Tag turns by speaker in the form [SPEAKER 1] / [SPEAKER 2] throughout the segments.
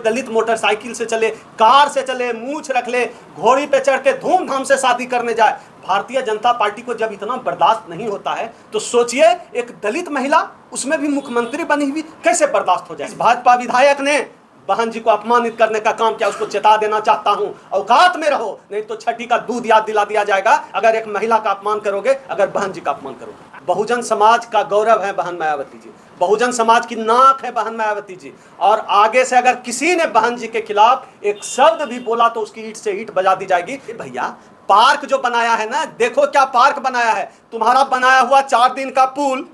[SPEAKER 1] दलित motorcycle से चले, car से चले, मूछ रख ले, घोड़ी पे चढ़ के धूमधाम से शादी करने जाए। भारतीय जनता पार्टी को जब इतना बर्दाश्त नहीं होता है तो सोचिए एक दलित महिला, उसमें भी मुख्यमंत्री बनी हुई, कैसे बर्दाश्त हो जाए। इस भाजपा विधायक ने बहन जी को अपमानित करने का काम किया। उसको चेता देना चाहता हूं, औकात में रहो, नहीं तो छठी का दूध याद दिला दिया जाएगा अगर एक महिला का अपमान करोगे, अगर बहन जी का अपमान करोगे। बहुजन समाज का गौरव है बहन मायावती जी, बहुजन समाज की नाक है बहन मायावती जी। और आगे से अगर किसी ने बहन जी के खिलाफ एक शब्द भी बोला तो उसकी ईंट से ईंट बजा दी जाएगी। भैया पार्क जो बनाया है ना, देखो क्या पार्क बनाया है। तुम्हारा बनाया हुआ 4 दिन का पुल,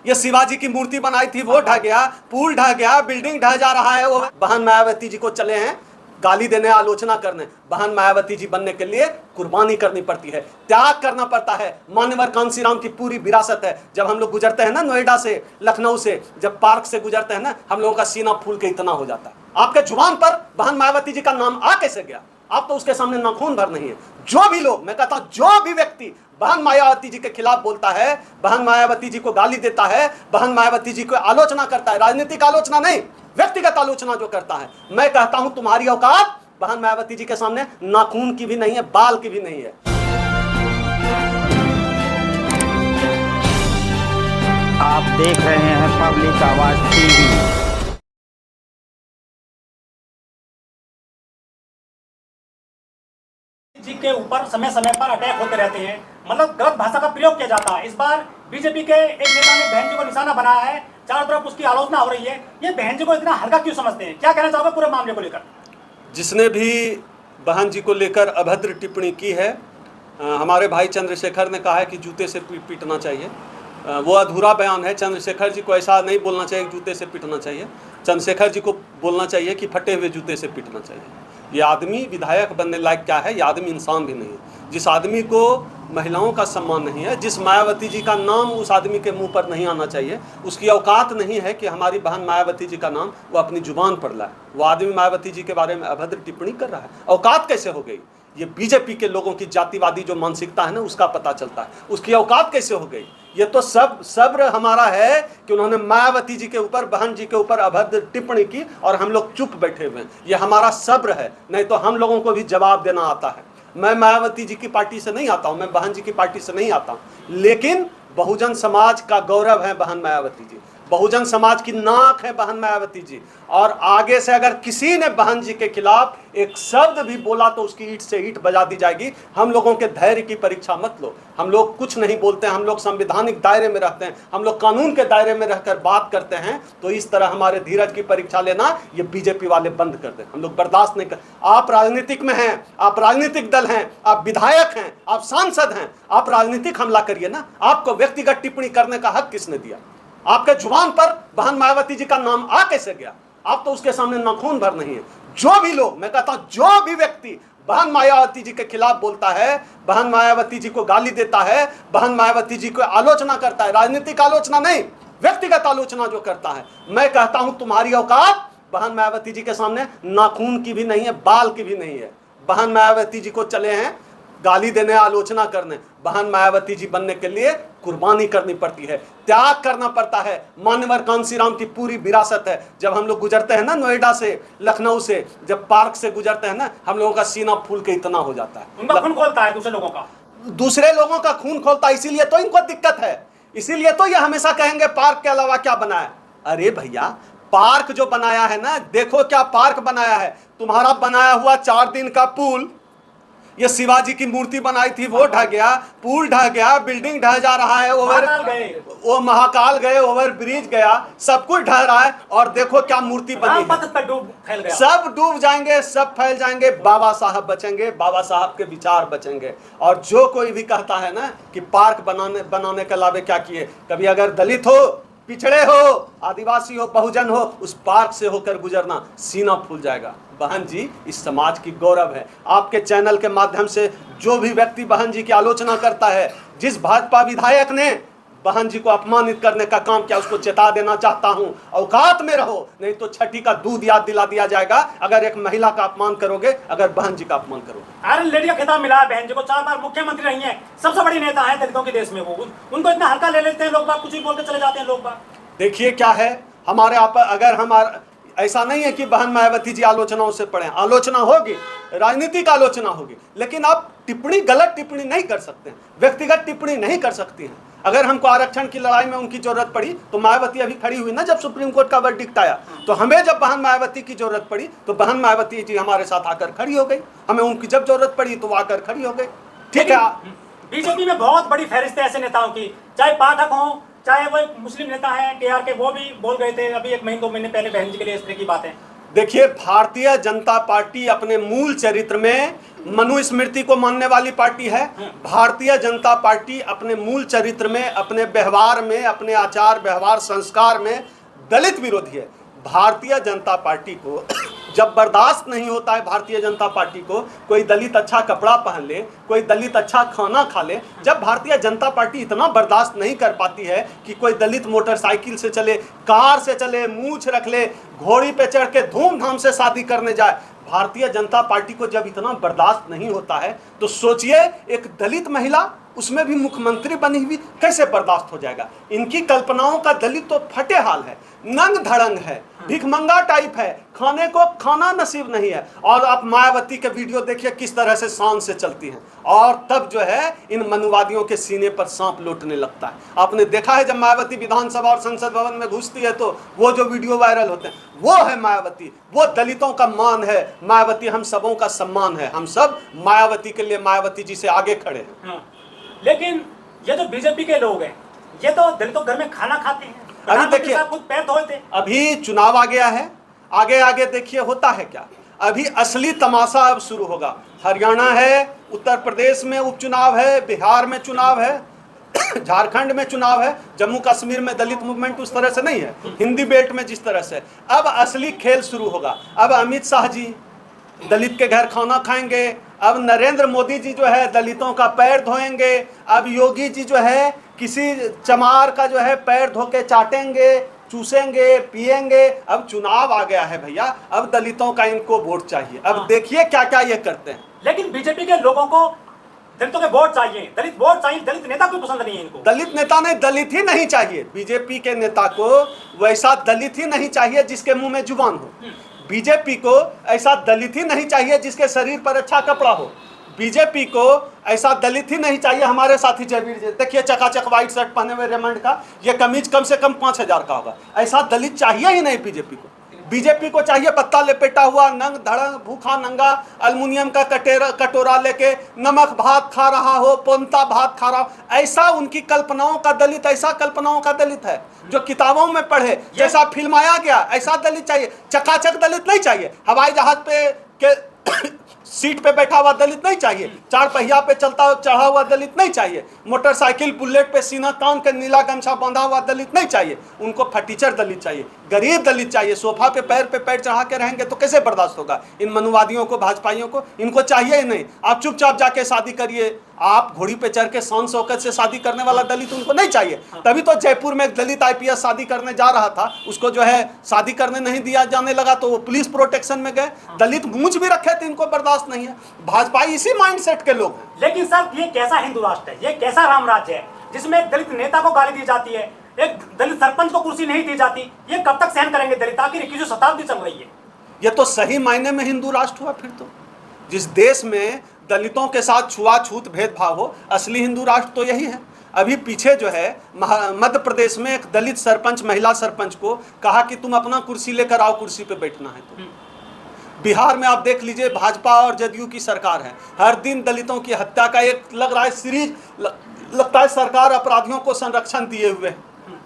[SPEAKER 1] ये शिवाजी की मूर्ति बनाई थी वो ढह गया, पुल ढह गया, बिल्डिंग ढह जा रहा है। वो बहन मायावती जी को चले हैं गाली देने, आलोचना करने। बहन मायावती जी बनने के लिए कुर्बानी करनी पड़ती है, त्याग करना पड़ता है। मान्यवर कांसीराम की पूरी विरासत है। जब हम लोग गुजरते हैं ना नोएडा से, लखनऊ से, जब पार्क से गुजरते हैं ना, हम लोगों का सीना फूल के इतना हो जाता है। आपके जुबान पर बहन मायावती जी का नाम आ कैसे गया? आप तो उसके सामने नाखून भर नहीं है। जो भी लोग, मैं कहता हूं जो भी व्यक्ति बहन मायावती जी के खिलाफ बोलता है, बहन मायावती जी को गाली देता है, बहन मायावती जी को आलोचना करता है, राजनीतिक आलोचना नहीं, व्यक्तिगत आलोचना जो करता है, मैं कहता हूं तुम्हारी औकात बहन मायावती जी के सामने नाखून की भी नहीं है, बाल की भी नहीं है।
[SPEAKER 2] आप देख रहे हैं पब्लिक आवाज टीवी।
[SPEAKER 3] जी के ऊपर समय समय पर अटैक होते रहते हैं, मतलब गलत भाषा का प्रयोग किया जाता है। इस बार बीजेपी के एक नेता ने बहन जी को निशाना बनाया है, चारों तरफ उसकी आलोचना हो रही है। ये बहन जी को इतना हल्का क्यों समझते हैं? क्या कहना चाहोगे पूरे मामले को लेकर?
[SPEAKER 1] जिसने भी बहन जी को लेकर अभद्र टिप्पणी की है, हमारे भाई चंद्रशेखर ने कहा है कि जूते से पीटना चाहिए। वो अधूरा बयान है। चंद्रशेखर जी को ऐसा नहीं बोलना चाहिए कि जूते से पीटना चाहिए। चंद्रशेखर जी को बोलना चाहिए कि फटे हुए जूते से पीटना चाहिए। ये आदमी विधायक बनने लायक क्या है? ये आदमी इंसान भी नहीं है। जिस आदमी को महिलाओं का सम्मान नहीं है, जिस मायावती जी का नाम उस आदमी के मुंह पर नहीं आना चाहिए, उसकी औकात नहीं है कि हमारी बहन मायावती जी का नाम वो अपनी जुबान पर लाए। वो आदमी मायावती जी के बारे में अभद्र टिप्पणी कर रहा है। औकात कैसे हो गई? ये बीजेपी के लोगों की जातिवादी जो मानसिकता है ना, उसका पता चलता है। उसकी औकात कैसे हो गई? ये तो सब्र हमारा है कि उन्होंने मायावती जी के ऊपर, बहन जी के ऊपर अभद्र टिप्पणी की और हम लोग चुप बैठे हुए हैं। ये हमारा सब्र है, नहीं तो हम लोगों को भी जवाब देना आता है। मैं मायावती जी की पार्टी से नहीं आता हूं, मैं बहन जी की पार्टी से नहीं आता हूं, लेकिन बहुजन समाज का गौरव है बहन मायावती जी, बहुजन समाज की नाक है बहन मायावती जी। और आगे से अगर किसी ने बहन जी के खिलाफ एक शब्द भी बोला तो उसकी ईंट से ईंट बजा दी जाएगी। हम लोगों के धैर्य की परीक्षा मत लो। हम लोग कुछ नहीं बोलते हैं, हम लोग संवैधानिक दायरे में रहते हैं, हम लोग कानून के दायरे में रहकर बात करते हैं। तो इस तरह हमारे धीरज की परीक्षा लेना ये बीजेपी वाले बंद कर दें। हम लोग बर्दाश्त नहीं कर। आप राजनीतिक में हैं, आप राजनीतिक दल हैं, आप विधायक हैं, आप सांसद हैं, आप राजनीतिक हमला करिए ना। आपको व्यक्तिगत टिप्पणी करने का हक किसने दिया? आपके जुबान पर बहन मायावती जी का नाम आ कैसे गया? आप तो उसके सामने नाखून भर नहीं है। जो भी लोग, मैं कहता हूं जो भी व्यक्ति बहन मायावती जी के खिलाफ बोलता है, बहन मायावती जी को गाली देता है, बहन मायावती जी को आलोचना करता है, राजनीतिक आलोचना नहीं, व्यक्तिगत आलोचना जो करता है, मैं कहता हूं तुम्हारी औकात बहन मायावती जी के सामने नाखून की भी नहीं है, बाल की भी नहीं है। बहन मायावती जी को चले हैं गाली देने, आलोचना करने। बहन मायावती जी बनने के लिए कुर्बानी करनी पड़ती है, त्याग करना पड़ता है। मान्यवर कांसीराम की पूरी विरासत है। जब हम लोग गुजरते हैं ना नोएडा से, लखनऊ से, जब पार्क से गुजरते हैं ना, हम लोगों का सीना फूल के इतना हो जाता है।
[SPEAKER 3] उनका खून खोलता है दूसरे लोगों का,
[SPEAKER 1] दूसरे लोगों का खून खोलता है। इसीलिए तो इनको दिक्कत है, इसीलिए तो ये हमेशा कहेंगे पार्क के अलावा क्या बनाया। अरे भैया पार्क जो बनाया है ना, देखो क्या पार्क बनाया है। तुम्हारा बनाया हुआ 4 दिन का पुल, ये शिवाजी की मूर्ति बनाई थी वो ढह गया, पुल ढह गया, बिल्डिंग ढह जा रहा है, वो महाकाल गए, ओवर ब्रिज गया, सब कुछ ढह रहा है। और देखो क्या मूर्ति बनी है। सब डूब जाएंगे, सब फैल जाएंगे, बाबा साहब बचेंगे, बाबा साहब के विचार बचेंगे। और जो कोई भी कहता है ना कि पार्क बनाने के अलावा क्या किए, कभी अगर दलित हो, पिछड़े हो, आदिवासी हो, बहुजन हो, उस पार्क से होकर गुजरना, सीना फूल जाएगा। बहन जी इस समाज की गौरव है। आपके चैनल के माध्यम से जो भी व्यक्ति बहन जी की आलोचना करता है, जिस भाजपा विधायक ने बहन जी को अपमानित करने का काम किया, उसको चेता देना चाहता हूं, औकात में रहो, नहीं तो छठी का दूध याद दिला दिया जाएगा अगर एक महिला का अपमान करोगे, अगर बहन जी का अपमान करोगे।
[SPEAKER 3] आयरन लेडी का खिताब मिला है बहन जी को, 4 बार मुख्यमंत्री रही हैं, सबसे बड़ी नेता है दलितों के देश में। वो उनको इतना हल्का ले लेते हैं लोग बाग, कुछ भी बोल के चले जाते हैं लोग बाग।
[SPEAKER 1] देखिए क्या है हमारे आप, अगर हम ऐसा नहीं है कि बहन मायावती जी आलोचनाओं से पढ़े, आलोचना होगी, राजनीतिक आलोचना होगी, लेकिन आप टिप्पणी, गलत टिप्पणी नहीं कर सकते हैं, व्यक्तिगत टिप्पणी नहीं कर सकती हैं। अगर हमको आरक्षण की लड़ाई में उनकी जरूरत पड़ी तो मायावती अभी खड़ी हुई ना, जब सुप्रीम कोर्ट का वर्डिक्ट आया, तो हमें जब बहन मायावती की जरूरत पड़ी तो बहन मायावती जी हमारे साथ आकर खड़ी हो गई, हमें उनकी जब जरूरत पड़ी तो वो आकर खड़ी हो गई। ठीक है,
[SPEAKER 3] बीजेपी में बहुत बड़ी फहरिस्त है ऐसे नेताओं की, चाहे पाठक हो, चाहे वो मुस्लिम नेता है केआर के, वो भी बोल गए थे अभी 1 महीने 2 महीने पहले बहन जी के लिए इस तरह की बातें।
[SPEAKER 1] देखिए, भारतीय जनता पार्टी अपने मूल चरित्र में मनुस्मृति को मानने वाली पार्टी है। भारतीय जनता पार्टी अपने मूल चरित्र में, अपने व्यवहार में, अपने आचार व्यवहार संस्कार में दलित विरोधी है। भारतीय जनता पार्टी को जब बर्दाश्त नहीं होता है, भारतीय जनता पार्टी को कोई दलित अच्छा कपड़ा पहन ले, कोई दलित अच्छा खाना खा ले, जब भारतीय जनता पार्टी इतना बर्दाश्त नहीं कर पाती है कि कोई दलित मोटरसाइकिल से चले, कार से चले, मूंछ रख ले, घोड़ी पे चढ़ के धूमधाम से शादी करने जाए, भारतीय जनता पार्टी को जब इतना बर्दाश्त नहीं होता है तो सोचिए एक दलित महिला, उसमें भी मुख्यमंत्री बनी हुई, कैसे बर्दाश्त हो जाएगा। इनकी कल्पनाओं का दलित तो फटे हाल है, नंग धड़ंग है, भिखमंगा टाइप है, खाने को खाना नसीब नहीं है। और आप मायावती के वीडियो देखिए किस तरह से शान से चलती हैं, और तब जो है इन मनुवादियों के सीने पर सांप लौटने लगता है। आपने देखा है जब मायावती विधानसभा और संसद भवन में घुसती है तो वो जो वीडियो वायरल होते हैं, वो है मायावती, वो दलितों का मान है मायावती, हम सबों का सम्मान है, हम सब मायावती के लिए मायावती जी से आगे खड़े हैं।
[SPEAKER 3] लेकिन ये जो बीजेपी के लोग हैं, ये तो दलितों घर में खाना खाते हैं,
[SPEAKER 1] अभी देखिए
[SPEAKER 3] खुद पैर धोए थे।
[SPEAKER 1] अभी चुनाव आ गया है, आगे आगे देखिए होता है क्या। अभी असली तमाशा अब शुरू होगा। हरियाणा है, उत्तर प्रदेश में उपचुनाव है, बिहार में चुनाव है, झारखंड में चुनाव है, जम्मू कश्मीर में दलित मूवमेंट उस तरह से नहीं है, हिंदी बेल्ट में जिस तरह से। अब असली खेल शुरू होगा। अब अमित शाह जी दलित के घर खाना खाएंगे, अब नरेंद्र मोदी जी जो है दलितों का पैर धोएंगे, अब योगी जी जो है किसी चमार का जो है पैर धो के चाटेंगे, चूसेंगे, पिएंगे। अब चुनाव आ गया है भैया, अब दलितों का इनको वोट चाहिए। अब देखिए क्या क्या ये करते हैं।
[SPEAKER 3] लेकिन बीजेपी के लोगों को दलितों के वोट चाहिए, दलित वोट चाहिए, दलित नेता कोई पसंद नहीं है इनको।
[SPEAKER 1] दलित नेता नहीं, दलित ही नहीं चाहिए। बीजेपी के नेता को वैसा दलित ही नहीं चाहिए जिसके मुंह में जुबान हो। बीजेपी को ऐसा दलित ही नहीं चाहिए जिसके शरीर पर अच्छा कपड़ा हो। बीजेपी को ऐसा दलित ही नहीं चाहिए। हमारे साथी जयवीर जी देखिए, चकाचक व्हाइट शर्ट पहने हुए रेमंड का, ये कमीज कम से कम 5000 का होगा। ऐसा दलित चाहिए ही नहीं बीजेपी को। बीजेपी को चाहिए पत्ता लपेटा हुआ, नंग धड़ंग, भूखा नंगा, अल्युमिनियम का कटोरा लेके नमक भात खा रहा हो, पोंता भात खा रहा हो। ऐसा उनकी कल्पनाओं का दलित, ऐसा कल्पनाओं का दलित है जो किताबों में पढ़े, जैसा फिल्माया गया, ऐसा दलित चाहिए। चकाचक दलित नहीं चाहिए। हवाई जहाज पे के सीट पे बैठा हुआ दलित नहीं चाहिए। 4 पहिया पे चलता चढ़ा हुआ दलित नहीं चाहिए। मोटरसाइकिल बुलेट पे सीना तान के नीला गमछा बांधा हुआ दलित नहीं चाहिए। उनको फटीचर दलित चाहिए, गरीब दलित चाहिए। सोफा पे पैर चढ़ा के रहेंगे तो कैसे बर्दाश्त होगा इन मनुवादियों को, भाजपाइयों को। इनको चाहिए ही नहीं। आप चुपचाप जाके शादी करिए। आप घोड़ी पे चढ़ के शान शौकत से शादी करने वाला दलित उनको नहीं चाहिए। तभी तो जयपुर में एक दलित IPS शादी करने जा रहा था, उसको जो है शादी करने नहीं दिया जाने लगा तो वो पुलिस प्रोटेक्शन में गए। दलित मूंछ भी रखे थे, इनको बर्दाश्त नहीं है। भाजपा इसी माइंडसेट के लोग हैं।
[SPEAKER 3] लेकिन सर ये कैसा हिंदू राष्ट्र है, ये कैसा राम राज्य है जिसमें एक दलित नेता को गाली दी जाती है, एक दलित सरपंच को कुर्सी नहीं दी जाती। ये कब तक सहन करेंगे दलित? आखिर 21वीं शताब्दी चल रही है।
[SPEAKER 1] ये तो सही मायने में हिंदू राष्ट्र हुआ। फिर तो जिस देश में दलितों के साथ छुआछूत भेदभाव हो, असली हिंदू राष्ट्र तो यही है। अभी पीछे जो है मध्य प्रदेश में एक दलित सरपंच, महिला सरपंच को कहा कि तुम अपना कुर्सी लेकर आओ, कुर्सी पे बैठना है। तो बिहार में आप देख लीजिए, भाजपा और जदयू की सरकार है। हर दिन दलितों की हत्या का एक लग रहा है सीरीज, लगता है सरकार अपराधियों को संरक्षण दिए हुए है।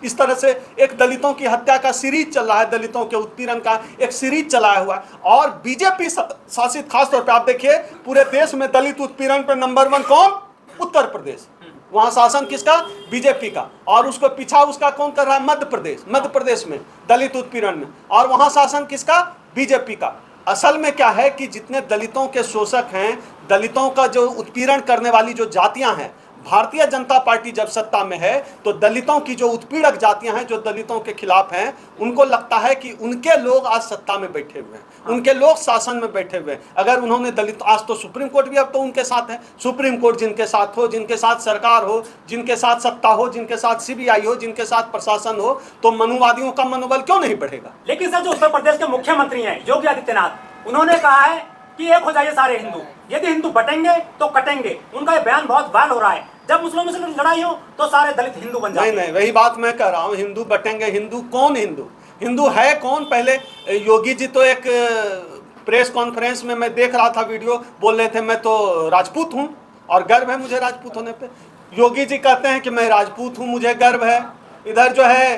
[SPEAKER 1] इस तरह से एक दलितों की हत्या का सीरीज चल रहा है, दलितों के उत्पीड़न का एक सीरीज चलाया हुआ है। और बीजेपी शासित, खासतौर पर आप देखिए पूरे देश में दलित उत्पीड़न पे नंबर 1 कौन? उत्तर प्रदेश। वहां शासन किसका? बीजेपी का। और उसको पीछा उसका कौन कर रहा है? मध्य प्रदेश। मध्य प्रदेश में दलित उत्पीड़न में, और वहां शासन किसका? बीजेपी का। असल में क्या है कि जितने दलितों के शोषक हैं, दलितों का जो उत्पीड़न करने वाली जो जातियां हैं, भारतीय जनता पार्टी जब सत्ता में है तो दलितों की जो उत्पीड़क जातियां हैं, जो दलितों के खिलाफ हैं, उनको लगता है कि उनके लोग आज सत्ता में बैठे हुए हैं, उनके लोग शासन में बैठे हुए हैं। अगर उन्होंने दलित, आज तो सुप्रीम कोर्ट भी अब तो उनके साथ है। सुप्रीम कोर्ट जिनके साथ हो, जिनके साथ सरकार हो, जिनके साथ सत्ता हो, जिनके साथ सीबीआई हो, जिनके साथ प्रशासन हो, तो मनुवादियों का मनोबल क्यों नहीं बढ़ेगा?
[SPEAKER 3] लेकिन सर, जो उत्तर प्रदेश के मुख्यमंत्री हैं योगी आदित्यनाथ, उन्होंने कहा है कि एक हो जाइए सारे हिंदू, यदि हिंदू बटेंगे तो कटेंगे। उनका ये बयान बहुत वायरल हो रहा है। जब मुस्लिमों से लड़ाई हो तो सारे दलित हिंदू बन जाते हैं।
[SPEAKER 1] नहीं, वही बात मैं कह रहा हूँ, हिंदू बटेंगे। हिंदू कौन? हिंदू है कौन? पहले योगी जी तो एक प्रेस कॉन्फ्रेंस में मैं देख रहा था वीडियो, बोल रहे थे मैं तो राजपूत हूँ और गर्व है मुझे राजपूत होने पे। योगी जी कहते हैं कि मैं राजपूत हूँ, मुझे गर्व है। इधर जो है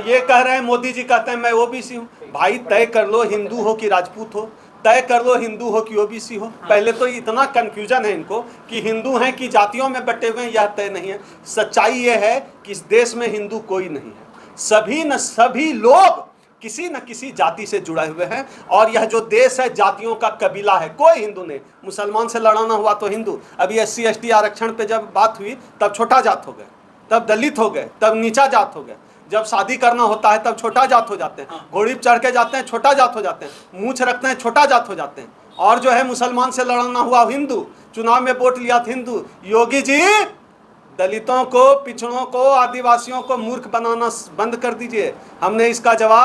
[SPEAKER 1] ये कह रहे हैं, मोदी जी कहते हैं मैं ओबीसी हूँ। भाई तय कर लो हिंदू हो कि राजपूत हो, तय कर लो हिंदू हो कि ओबीसी हो। पहले तो इतना कंफ्यूजन है इनको कि हिंदू हैं कि जातियों में बटे हुए हैं, यह तय नहीं है। सच्चाई ये है कि इस देश में हिंदू कोई नहीं है। सभी लोग किसी न किसी जाति से जुड़े हुए हैं और यह जो देश है जातियों का कबीला है। कोई हिंदू नहीं। मुसलमान से लड़ाना हुआ तो हिंदू, अभी SC ST आरक्षण पे जब बात हुई तब छोटा जात हो गए, तब दलित हो गए, तब नीचा जात हो गए। जब शादी करना होता है तब छोटा जात हो जाते हैं, घोड़ी पर चढ़ के जाते हैं छोटा जात हो जाते हैं, मूंछ रखते हैं छोटा जात हो जाते हैं। और जो है मुसलमान से लड़ना हुआ हिंदू, चुनाव में वोट लिया था हिंदू। योगी जी दलितों को, पिछड़ों को, आदिवासियों को मूर्ख बनाना बंद कर दीजिए। हमने इसका जवाब